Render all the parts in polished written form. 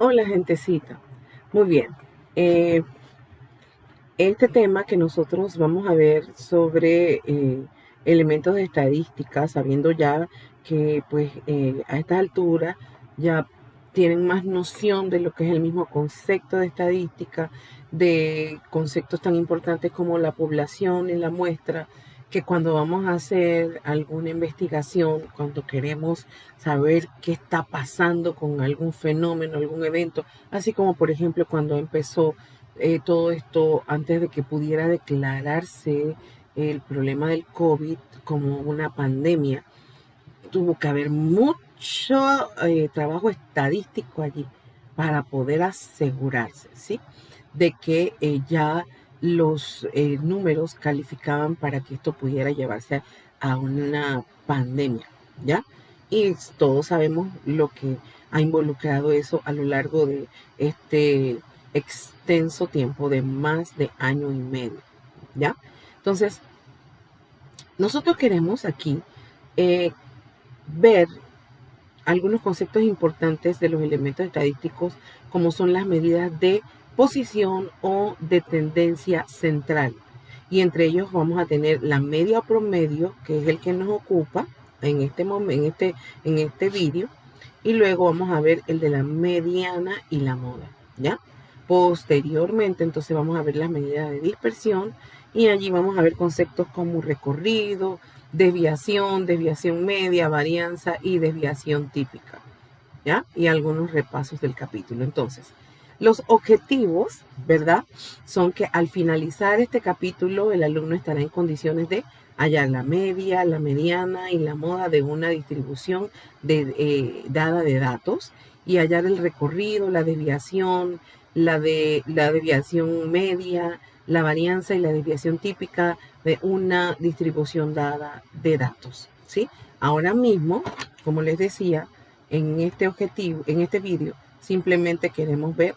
Hola, gentecita. Muy bien. Eh, este tema que nosotros vamos a ver sobre elementos de estadística, sabiendo ya que pues a esta altura ya tienen más noción de lo que es el mismo concepto de estadística, de conceptos tan importantes como la población y la muestra, que cuando vamos a hacer alguna investigación, cuando queremos saber qué está pasando con algún fenómeno, algún evento, así como por ejemplo cuando empezó todo esto antes de que pudiera declararse el problema del COVID como una pandemia, tuvo que haber mucho trabajo estadístico allí para poder asegurarse, ¿sí? De que ya los números calificaban para que esto pudiera llevarse a una pandemia, ¿ya? Y todos sabemos lo que ha involucrado eso a lo largo de este extenso tiempo de más de año y medio, ¿ya? Entonces, nosotros queremos aquí eh, ver algunos conceptos importantes de los elementos estadísticos, como son las medidas de posición o de tendencia central. Y entre ellos vamos a tener la media o promedio, que es el que nos ocupa en este momento, en este vídeo. Y luego vamos a ver el de la mediana y la moda, ¿ya? Posteriormente, entonces vamos a ver las medidas de dispersión y allí vamos a ver conceptos como recorrido, desviación, desviación media, varianza y desviación típica, ¿ya? Y algunos repasos del capítulo. Entonces, los objetivos, ¿verdad? Son que al finalizar este capítulo el alumno estará en condiciones de hallar la media, la mediana y la moda de una distribución dada de datos y hallar el recorrido, la desviación, la desviación media, la varianza y la desviación típica de una distribución dada de datos, ¿sí? Ahora mismo, como les decía, en este objetivo, en este vídeo, simplemente queremos ver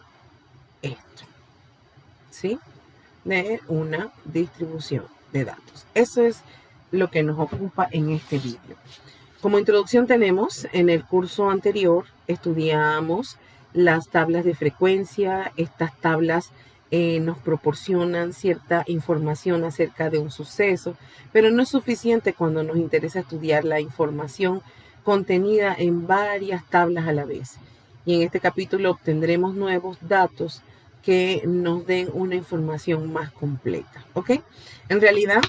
esto, ¿sí? De una distribución de datos. Eso es lo que nos ocupa en este vídeo. Como introducción tenemos, en el curso anterior estudiamos las tablas de frecuencia. Estas tablas nos proporcionan cierta información acerca de un suceso, pero no es suficiente cuando nos interesa estudiar la información contenida en varias tablas a la vez. Y en este capítulo obtendremos nuevos datos que nos den una información más completa, ¿ok? En realidad,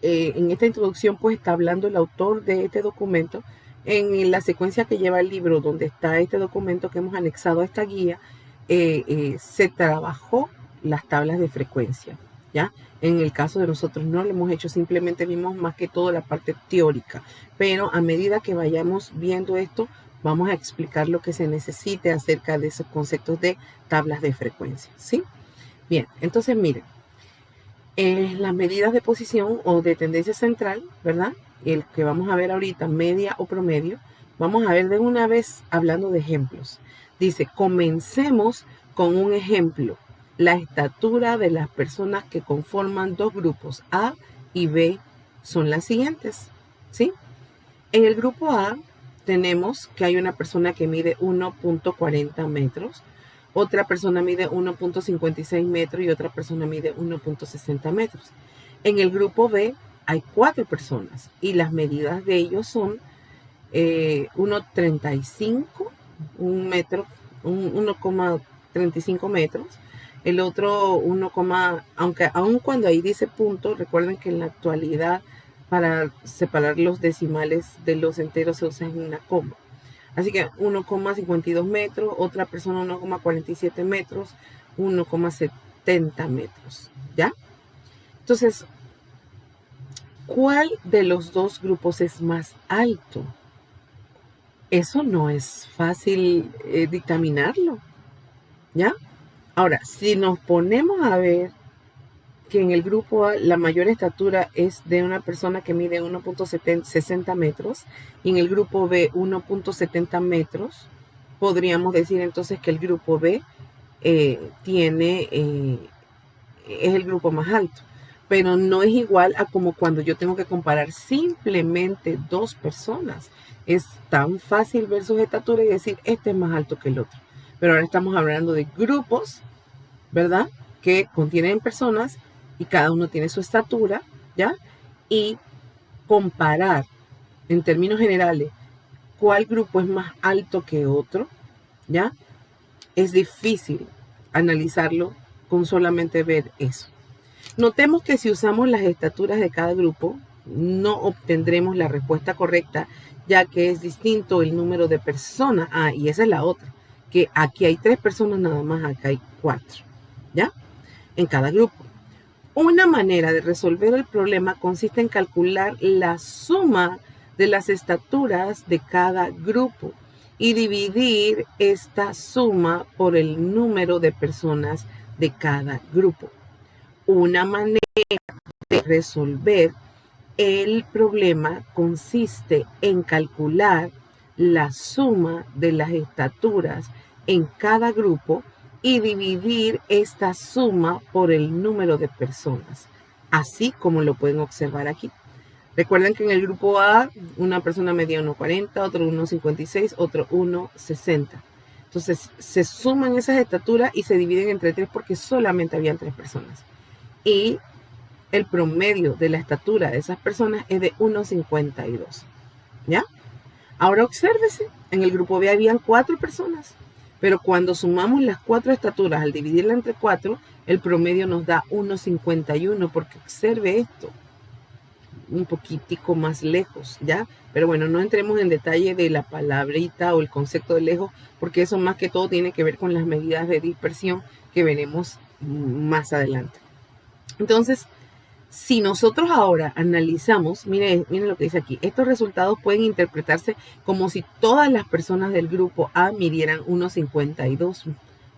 en esta introducción pues está hablando el autor de este documento en la secuencia que lleva el libro donde está este documento que hemos anexado a esta guía. Se trabajó las tablas de frecuencia, ¿ya? En el caso de nosotros no lo hemos hecho, simplemente vimos más que todo la parte teórica, pero a medida que vayamos viendo esto, vamos a explicar lo que se necesite acerca de esos conceptos de tablas de frecuencia, ¿sí? Bien, entonces miren, las medidas de posición o de tendencia central, ¿verdad? El que vamos a ver ahorita, media o promedio, vamos a ver de una vez hablando de ejemplos. Dice, comencemos con un ejemplo. La estatura de las personas que conforman dos grupos A y B son las siguientes, ¿sí? En el grupo A tenemos que hay una persona que mide 1.40 metros, otra persona mide 1.56 metros y otra persona mide 1.60 metros. En el grupo B hay 4 personas y las medidas de ellos son 1.35, un metro, 1,35 metros. El otro 1, aunque aun cuando ahí dice punto, recuerden que en la actualidad para separar los decimales de los enteros se usa una coma. Así que 1,52 metros, otra persona 1,47 metros, 1,70 metros, ¿ya? Entonces, ¿cuál de los dos grupos es más alto? Eso no es fácil dictaminarlo, ¿ya? Ahora, si nos ponemos a ver que en el grupo A la mayor estatura es de una persona que mide 1.60 metros y en el grupo B 1.70 metros, podríamos decir entonces que el grupo B es el grupo más alto. Pero no es igual a como cuando yo tengo que comparar simplemente dos personas. Es tan fácil ver sus estaturas y decir, este es más alto que el otro. Pero ahora estamos hablando de grupos, ¿verdad? Que contienen personas y cada uno tiene su estatura, ¿ya? Y comparar en términos generales cuál grupo es más alto que otro, ¿ya? Es difícil analizarlo con solamente ver eso. Notemos que si usamos las estaturas de cada grupo, no obtendremos la respuesta correcta, ya que es distinto el número de personas. Ah, y esa es la otra, que aquí hay 3 personas nada más, acá hay 4, ¿ya? En cada grupo. Una manera de resolver el problema consiste en calcular la suma de las estaturas de cada grupo y dividir esta suma por el número de personas de cada grupo. Una manera de resolver el problema consiste en calcular la suma de las estaturas en cada grupo y dividir esta suma por el número de personas, así como lo pueden observar aquí. Recuerden que en el grupo A una persona medía 1,40, otro 1,56, otro 1,60. Entonces se suman esas estaturas y se dividen entre 3 porque solamente habían 3 personas. Y el promedio de la estatura de esas personas es de 1,52. ¿Ya? Ahora obsérvese, en el grupo B habían 4 personas, pero cuando sumamos las 4 estaturas al dividirla entre 4, el promedio nos da 1,51, porque observe esto, un poquitico más lejos, ¿ya? Pero bueno, no entremos en detalle de la palabrita o el concepto de lejos, porque eso más que todo tiene que ver con las medidas de dispersión que veremos más adelante. Entonces, si nosotros ahora analizamos, miren lo que dice aquí, estos resultados pueden interpretarse como si todas las personas del grupo A midieran 1,52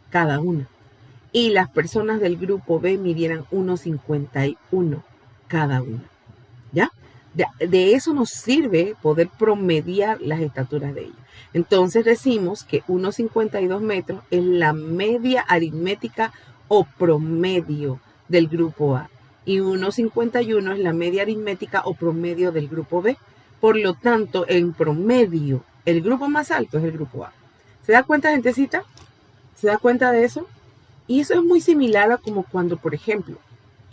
cada una y las personas del grupo B midieran 1,51 cada una, ¿ya? De eso nos sirve poder promediar las estaturas de ellos. Entonces decimos que 1,52 metros es la media aritmética o promedio del grupo A. Y 1,51 es la media aritmética o promedio del grupo B. Por lo tanto, en promedio, el grupo más alto es el grupo A. ¿Se da cuenta, gentecita? ¿Se da cuenta de eso? Y eso es muy similar a como cuando, por ejemplo,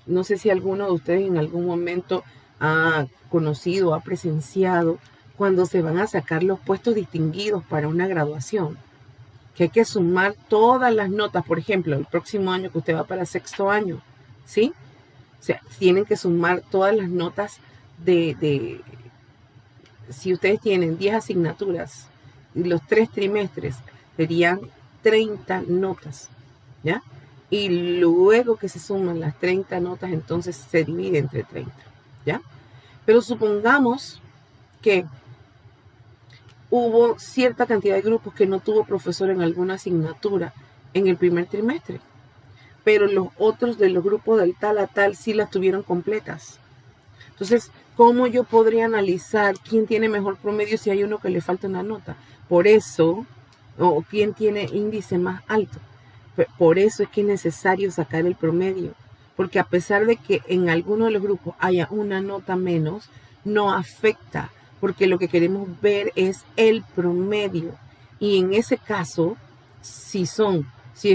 no sé si alguno de ustedes en algún momento ha conocido, ha presenciado, cuando se van a sacar los puestos distinguidos para una graduación, que hay que sumar todas las notas, por ejemplo, el próximo año que usted va para 6º año, ¿sí? O sea, tienen que sumar todas las notas si ustedes tienen 10 asignaturas y los 3 trimestres, serían 30 notas, ¿ya? Y luego que se suman las 30 notas, entonces se divide entre 30, ¿ya? Pero supongamos que hubo cierta cantidad de grupos que no tuvo profesor en alguna asignatura en el primer trimestre, pero los otros de los grupos del tal a tal sí las tuvieron completas. Entonces, ¿cómo yo podría analizar quién tiene mejor promedio si hay uno que le falta una nota? Por eso, o quién tiene índice más alto. Por eso es que es necesario sacar el promedio, porque a pesar de que en alguno de los grupos haya una nota menos, no afecta, porque lo que queremos ver es el promedio. Y en ese caso, si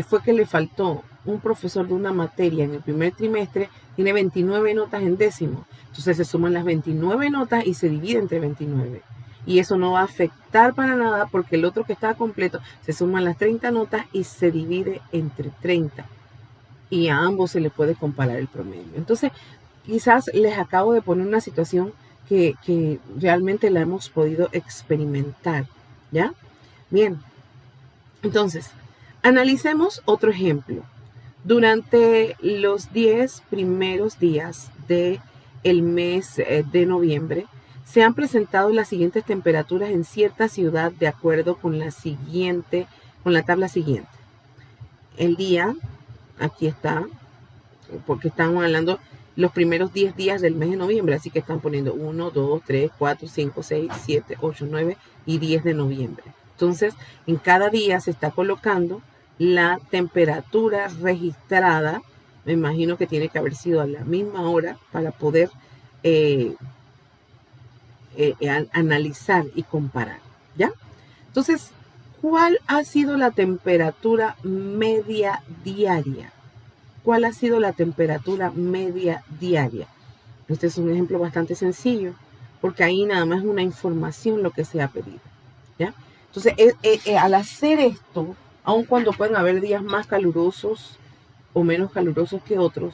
fue que le faltó un profesor de una materia en el primer trimestre, tiene 29 notas en décimo. Entonces se suman las 29 notas y se divide entre 29. Y eso no va a afectar para nada porque el otro que está completo se suman las 30 notas y se divide entre 30. Y a ambos se le puede comparar el promedio. Entonces, quizás les acabo de poner una situación que realmente la hemos podido experimentar, ¿ya? Bien, entonces, analicemos otro ejemplo. Durante los 10 primeros días del mes de noviembre, se han presentado las siguientes temperaturas en cierta ciudad de acuerdo con la tabla siguiente. El día, aquí está, porque estamos hablando los primeros 10 días del mes de noviembre, así que están poniendo 1, 2, 3, 4, 5, 6, 7, 8, 9 y 10 de noviembre. Entonces, en cada día se está colocando la temperatura registrada. Me imagino que tiene que haber sido a la misma hora para poder analizar y comparar, ¿ya? Entonces, ¿Cuál ha sido la temperatura media diaria? ¿Cuál ha sido la temperatura media diaria? Este es un ejemplo bastante sencillo, porque ahí nada más es una información lo que se ha pedido, ¿ya? Entonces, al hacer esto, aun cuando pueden haber días más calurosos o menos calurosos que otros,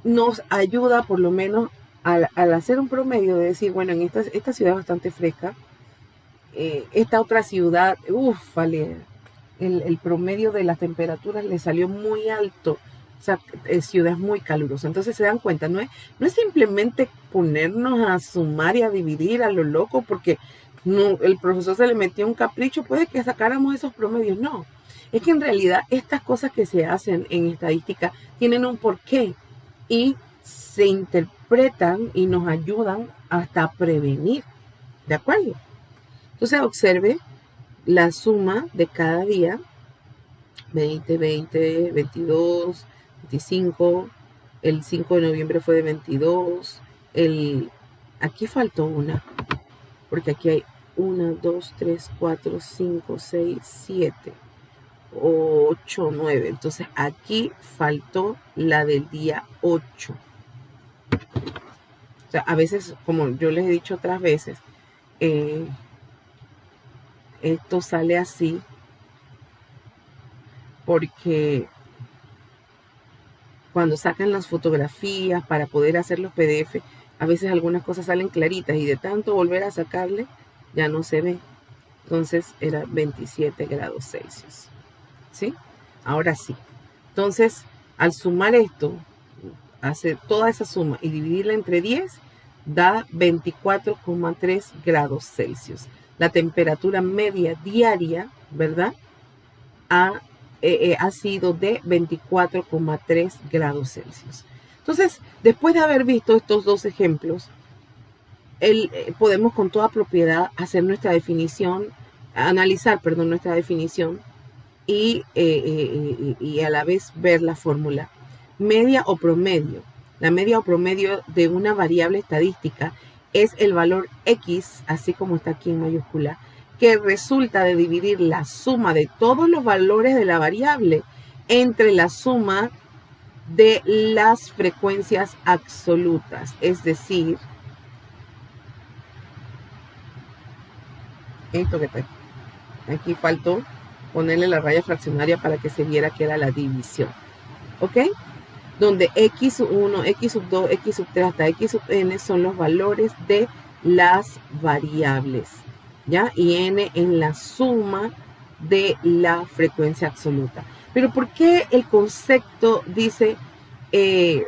nos ayuda por lo menos al hacer un promedio de decir, bueno, en esta ciudad es bastante fresca, esta otra ciudad, vale, el promedio de las temperaturas le salió muy alto, o sea, ciudad es muy calurosa. Entonces se dan cuenta, no es simplemente ponernos a sumar y a dividir a lo loco porque no, el profesor se le metió un capricho, puede que sacáramos esos promedios. No, es que en realidad estas cosas que se hacen en estadística tienen un porqué y se interpretan y nos ayudan hasta a prevenir, ¿de acuerdo? Entonces observe la suma de cada día, 20, 20, 22, 25, el 5 de noviembre fue de 22, aquí faltó una, porque aquí hay 1, 2, 3, 4, 5, 6, 7, 8, 9, entonces aquí faltó la del día 8. O sea, a veces, como yo les he dicho otras veces, esto sale así porque cuando sacan las fotografías para poder hacer los PDF, a veces algunas cosas salen claritas y de tanto volver a sacarle, ya no se ve. Entonces era 27 grados Celsius. ¿Sí? Ahora sí. Entonces, al sumar esto, hacer toda esa suma y dividirla entre 10, da 24,3 grados Celsius. La temperatura media diaria, ¿verdad? Ha sido de 24,3 grados Celsius. Entonces, después de haber visto estos dos ejemplos, podemos con toda propiedad hacer nuestra definición, analizar, perdón, nuestra definición y a la vez ver la fórmula. Media o promedio. La media o promedio de una variable estadística es el valor X, así como está aquí en mayúscula, que resulta de dividir la suma de todos los valores de la variable entre la suma de las frecuencias absolutas. Es decir, esto que está aquí faltó ponerle la raya fraccionaria para que se viera que era la división. ¿Ok? Donde x1, x sub 2, x sub 3 hasta x sub n son los valores de las variables, ¿ya? Y n en la suma de la frecuencia absoluta. Pero ¿por qué el concepto dice el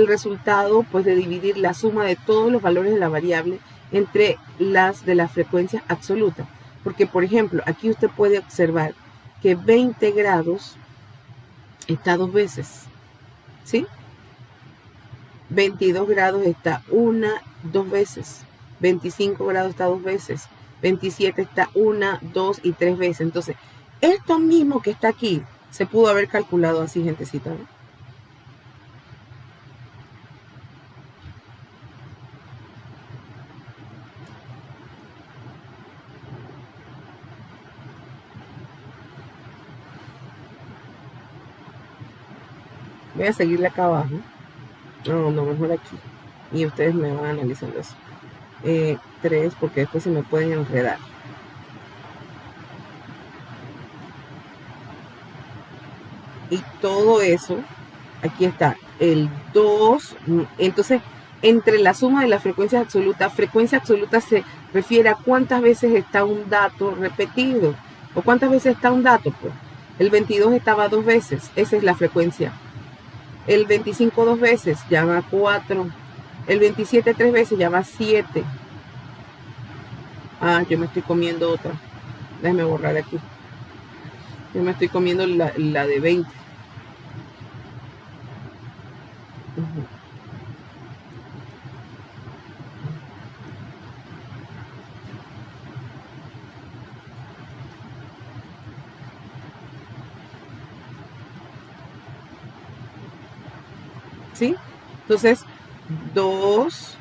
resultado pues de dividir la suma de todos los valores de la variable entre las de la frecuencia absoluta? Porque, por ejemplo, aquí usted puede observar que 20 grados está dos veces, ¿sí? 22 grados está dos veces. 25 grados está dos veces. 27 está dos y tres veces. Entonces, esto mismo que está aquí se pudo haber calculado así, gentecita, ¿no? Voy a seguirle acá abajo. No, mejor aquí. Y ustedes me van analizando eso. 3, porque después se me pueden enredar. Y todo eso, aquí está, el 2. Entonces, entre la suma de las frecuencia absoluta se refiere a cuántas veces está un dato repetido. ¿O cuántas veces está un dato? Pues el 22 estaba dos veces, esa es la frecuencia. El 25 dos veces, llama 4. El 27 tres veces, llama 7. Ah, yo me estoy comiendo otra. Déjame borrar aquí. Yo me estoy comiendo la de 20. ¿Sí? Entonces, 2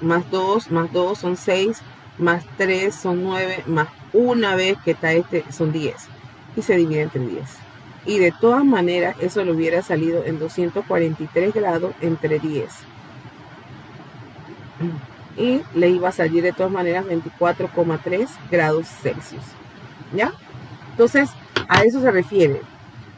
más 2 son 6. más 3 son 9, más una vez que está son 10. Y se divide entre 10. Y de todas maneras, eso le hubiera salido en 243 grados entre 10. Y le iba a salir de todas maneras 24,3 grados Celsius. ¿Ya? Entonces, a eso se refiere.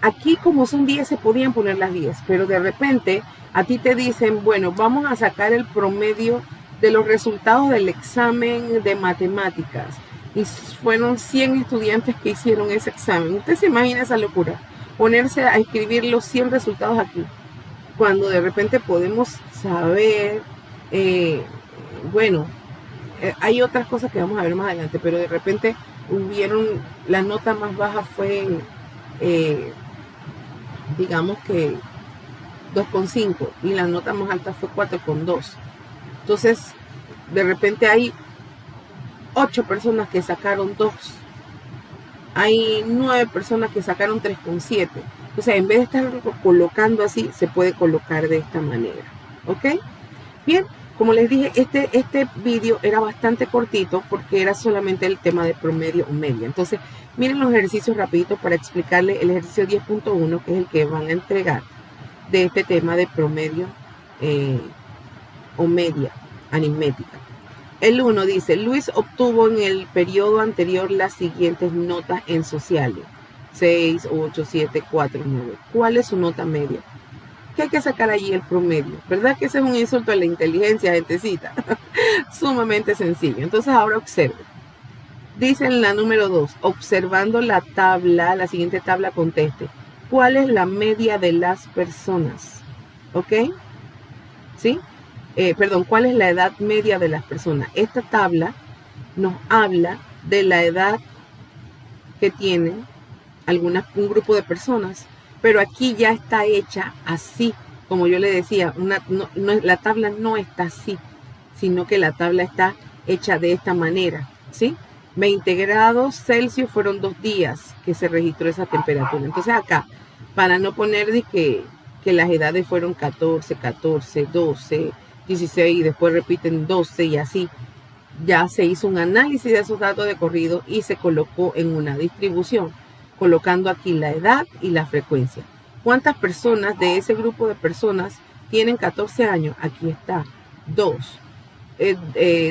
Aquí, como son 10, se podían poner las 10, pero de repente a ti te dicen, bueno, vamos a sacar el promedio de los resultados del examen de matemáticas. Y fueron 100 estudiantes que hicieron ese examen. Usted se imagina esa locura, ponerse a escribir los 100 resultados aquí, cuando de repente podemos saber, hay otras cosas que vamos a ver más adelante, pero de repente la nota más baja fue, digamos que 2,5 y la nota más alta fue 4,2. Entonces, de repente hay 8 personas que sacaron 2. Hay 9 personas que sacaron 3,7. O sea, en vez de estar colocando así, se puede colocar de esta manera. ¿Ok? Bien, como les dije, este vídeo era bastante cortito porque era solamente el tema de promedio o media. Entonces, miren los ejercicios rapiditos para explicarle el ejercicio 10.1, que es el que van a entregar de este tema de promedio o media aritmética. El 1 dice, Luis obtuvo en el periodo anterior las siguientes notas en sociales. 6, 8, 7, 4, 9. ¿Cuál es su nota media? ¿Qué hay que sacar allí? El promedio. ¿Verdad que ese es un insulto a la inteligencia, gentecita? Sumamente sencillo. Entonces ahora observe. Dice en la número 2, observando la tabla, la siguiente tabla conteste. ¿Cuál es la media de las personas? ¿Ok? ¿Sí? ¿Cuál es la edad media de las personas? Esta tabla nos habla de la edad que tienen un grupo de personas, pero aquí ya está hecha así, como yo le decía, la tabla no está así, sino que la tabla está hecha de esta manera, ¿sí? 20 grados Celsius fueron 2 días que se registró esa temperatura. Entonces acá, para no poner de que las edades fueron 14, 12, 16 y después repiten 12 y así, ya se hizo un análisis de esos datos de corrido y se colocó en una distribución, colocando aquí la edad y la frecuencia. ¿Cuántas personas de ese grupo de personas tienen 14 años? Aquí está, 2.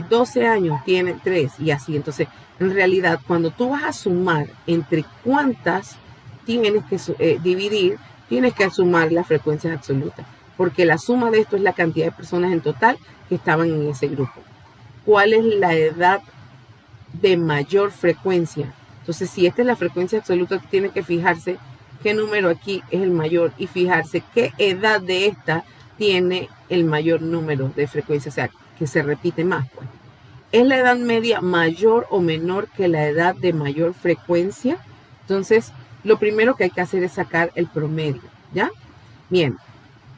12 años tienen 3 y así. Entonces, en realidad, cuando tú vas a sumar entre cuántas tienes que dividir, tienes que sumar las frecuencias absolutas, porque la suma de esto es la cantidad de personas en total que estaban en ese grupo. ¿Cuál es la edad de mayor frecuencia? Entonces, si esta es la frecuencia absoluta, tiene que fijarse qué número aquí es el mayor y fijarse qué edad de esta tiene el mayor número de frecuencia, o sea, que se repite más, pues. ¿Es la edad media mayor o menor que la edad de mayor frecuencia? Entonces, lo primero que hay que hacer es sacar el promedio, ¿ya? Bien,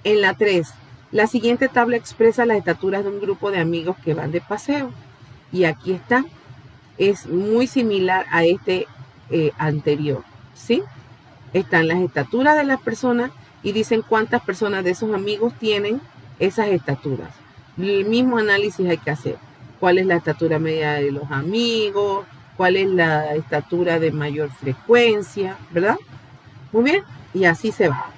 en la 3, la siguiente tabla expresa las estaturas de un grupo de amigos que van de paseo. Y aquí está, es muy similar a este anterior, ¿sí? Están las estaturas de las personas y dicen cuántas personas de esos amigos tienen esas estaturas. El mismo análisis hay que hacer. ¿Cuál es la estatura media de los amigos? ¿Cuál es la estatura de mayor frecuencia? ¿Verdad? Muy bien, y así se va.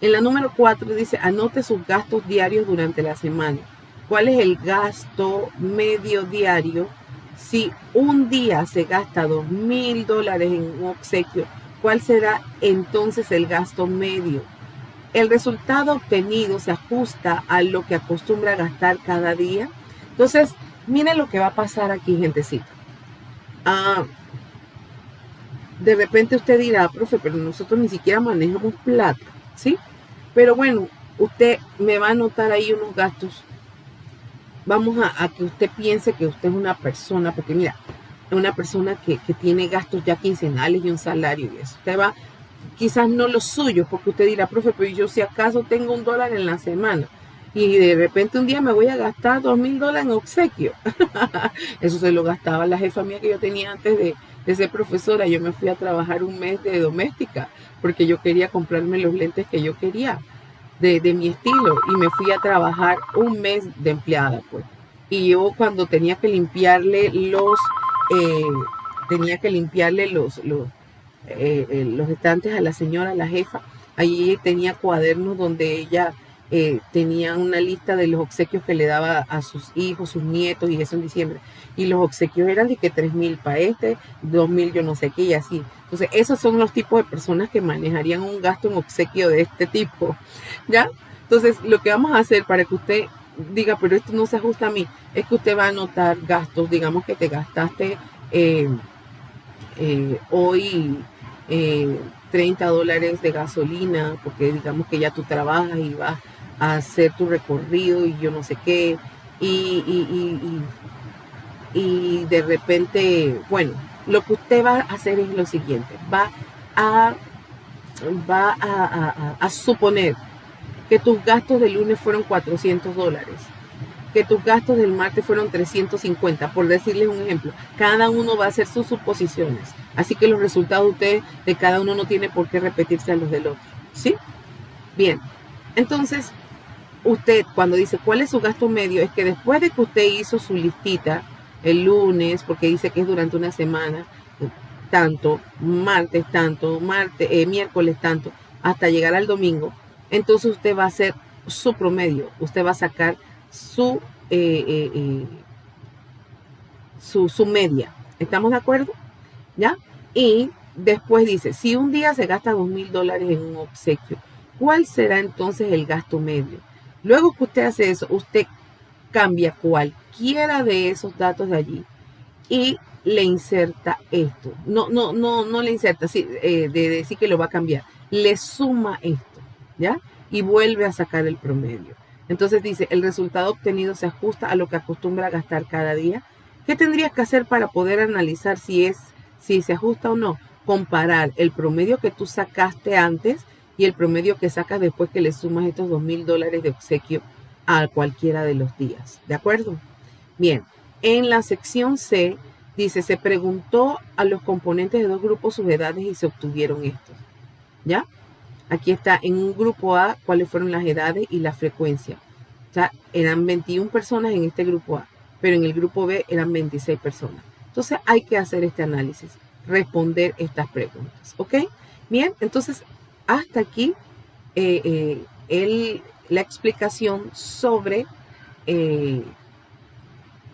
En la número 4 dice, anote sus gastos diarios durante la semana. ¿Cuál es el gasto medio diario? Si un día se gasta $2,000 en un obsequio, ¿cuál será entonces el gasto medio? El resultado obtenido se ajusta a lo que acostumbra a gastar cada día. Entonces, miren lo que va a pasar aquí, gentecita. De repente usted dirá, profe, pero nosotros ni siquiera manejamos plata, ¿sí? Pero bueno, usted me va a anotar ahí unos gastos. Vamos a que usted piense que usted es una persona, porque mira, una persona que tiene gastos ya quincenales y un salario y eso. Usted va, quizás no los suyos, porque usted dirá, profe, pero yo si acaso tengo $1 en la semana y de repente un día me voy a gastar $2,000 en obsequio. Eso se lo gastaba la jefa mía que yo tenía antes de ser profesora. Yo me fui a trabajar un mes de doméstica porque yo quería comprarme los lentes que yo quería de mi estilo y me fui a trabajar un mes de empleada, pues. y yo cuando tenía que limpiarle eh, los estantes a la señora, a la jefa, allí tenía cuadernos donde ella tenía una lista de los obsequios que le daba a sus hijos, sus nietos, y eso en diciembre. Y los obsequios eran de que 3.000 para este, 2.000 yo no sé qué, y así. Entonces, esos son los tipos de personas que manejarían un gasto en obsequio de este tipo, ¿ya? Entonces, lo que vamos a hacer para que usted diga, pero esto no se ajusta a mí, es que usted va a anotar gastos, digamos que te gastaste eh, hoy eh, $30 de gasolina, porque digamos que ya tú trabajas y vas a hacer tu recorrido y yo no sé qué, y, y, y de repente, bueno, lo que usted va a hacer es lo siguiente, a, a suponer que tus gastos del lunes fueron $400, que tus gastos del martes fueron 350, por decirles un ejemplo. Cada uno va a hacer sus suposiciones. Así que los resultados de ustedes, de cada uno no tiene por qué repetirse a los del otro. ¿Sí? Bien. Entonces, usted cuando dice cuál es su gasto medio, es que después de que usted hizo su listita el lunes, porque dice que es durante una semana, tanto, miércoles tanto, hasta llegar al domingo, entonces usted va a hacer su promedio, usted va a sacar su, eh, eh, eh, su media. ¿Estamos de acuerdo? ¿Ya? Y después dice, si un día se gasta $2.000 en un obsequio, ¿cuál será entonces el gasto medio? Luego que usted hace eso, usted cambia cualquiera de esos datos de allí y le inserta esto. No le inserta, sí, de decir que lo va a cambiar. Le suma esto, ¿ya? Y vuelve a sacar el promedio. Entonces dice, el resultado obtenido se ajusta a lo que acostumbra a gastar cada día. ¿Qué tendrías que hacer para poder analizar si se ajusta o no? Comparar el promedio que tú sacaste antes y el promedio que sacas después que le sumas estos $2.000 de obsequio a cualquiera de los días. ¿De acuerdo? Bien, en la sección C dice, se preguntó a los componentes de dos grupos sus edades y se obtuvieron estos. ¿Ya? Aquí está en un grupo A cuáles fueron las edades y la frecuencia. O sea, eran 21 personas en este grupo A, pero en el grupo B eran 26 personas. Entonces hay que hacer este análisis, responder estas preguntas. ¿Ok? Bien, entonces hasta aquí la explicación sobre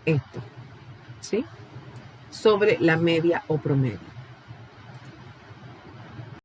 esto, ¿sí? Sobre la media o promedio.